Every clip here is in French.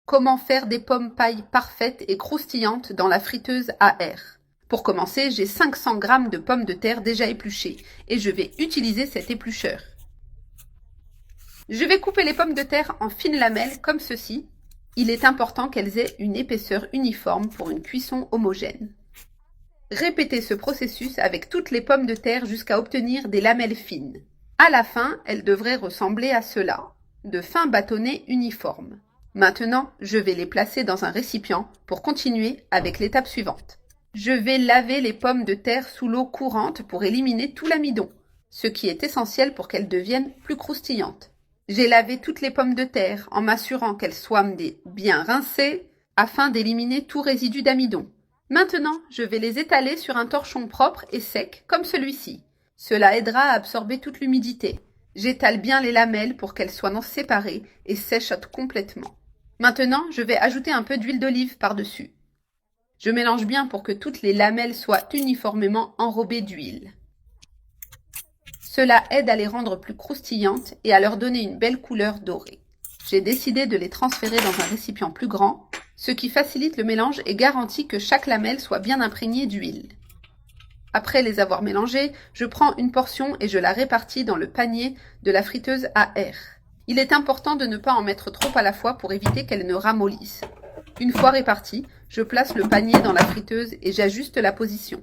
Comment faire des pommes paille parfaites et croustillantes dans la friteuse à air? Pour commencer, j'ai 500 g de pommes de terre déjà épluchées et je vais utiliser cet éplucheur. Je vais couper les pommes de terre en fines lamelles comme ceci. Il est important qu'elles aient une épaisseur uniforme pour une cuisson homogène. Répétez ce processus avec toutes les pommes de terre jusqu'à obtenir des lamelles fines. À la fin, elles devraient ressembler à cela, de fins bâtonnets uniformes. Maintenant, je vais les placer dans un récipient pour continuer avec l'étape suivante. Je vais laver les pommes de terre sous l'eau courante pour éliminer tout l'amidon, ce qui est essentiel pour qu'elles deviennent plus croustillantes. J'ai lavé toutes les pommes de terre en m'assurant qu'elles soient bien rincées afin d'éliminer tout résidu d'amidon. Maintenant, je vais les étaler sur un torchon propre et sec comme celui-ci. Cela aidera à absorber toute l'humidité. J'étale bien les lamelles pour qu'elles soient séparées et séchotent complètement. Maintenant, je vais ajouter un peu d'huile d'olive par-dessus. Je mélange bien pour que toutes les lamelles soient uniformément enrobées d'huile. Cela aide à les rendre plus croustillantes et à leur donner une belle couleur dorée. J'ai décidé de les transférer dans un récipient plus grand, ce qui facilite le mélange et garantit que chaque lamelle soit bien imprégnée d'huile. Après les avoir mélangées, je prends une portion et je la répartis dans le panier de la friteuse à air. Il est important de ne pas en mettre trop à la fois pour éviter qu'elle ne ramollisse. Une fois répartie, je place le panier dans la friteuse et j'ajuste la position.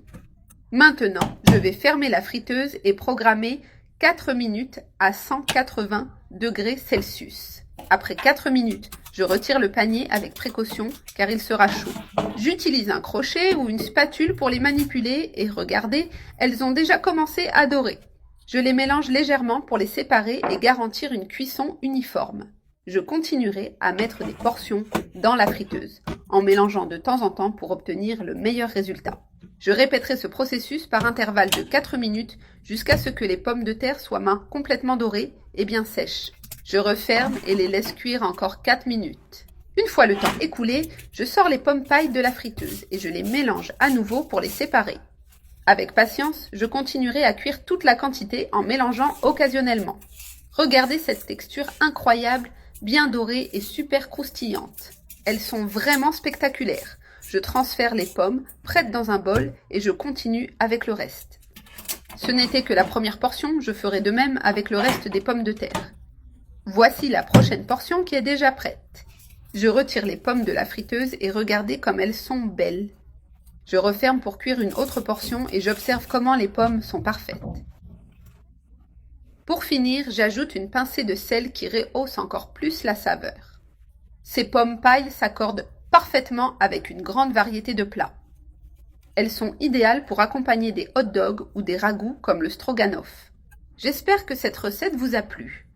Maintenant, je vais fermer la friteuse et programmer 4 minutes à 180 degrés Celsius. Après 4 minutes, je retire le panier avec précaution car il sera chaud. J'utilise un crochet ou une spatule pour les manipuler et regardez, elles ont déjà commencé à dorer. Je les mélange légèrement pour les séparer et garantir une cuisson uniforme. Je continuerai à mettre des portions dans la friteuse, en mélangeant de temps en temps pour obtenir le meilleur résultat. Je répéterai ce processus par intervalle de 4 minutes jusqu'à ce que les pommes de terre soient complètement dorées et bien sèches. Je referme et les laisse cuire encore 4 minutes. Une fois le temps écoulé, je sors les pommes paille de la friteuse et je les mélange à nouveau pour les séparer. Avec patience, je continuerai à cuire toute la quantité en mélangeant occasionnellement. Regardez cette texture incroyable, bien dorée et super croustillante. Elles sont vraiment spectaculaires. Je transfère les pommes, prêtes dans un bol, et je continue avec le reste. Ce n'était que la première portion, je ferai de même avec le reste des pommes de terre. Voici la prochaine portion qui est déjà prête. Je retire les pommes de la friteuse et regardez comme elles sont belles. Je referme pour cuire une autre portion et j'observe comment les pommes sont parfaites. Pour finir, j'ajoute une pincée de sel qui rehausse encore plus la saveur. Ces pommes paille s'accordent parfaitement avec une grande variété de plats. Elles sont idéales pour accompagner des hot dogs ou des ragoûts comme le stroganoff. J'espère que cette recette vous a plu.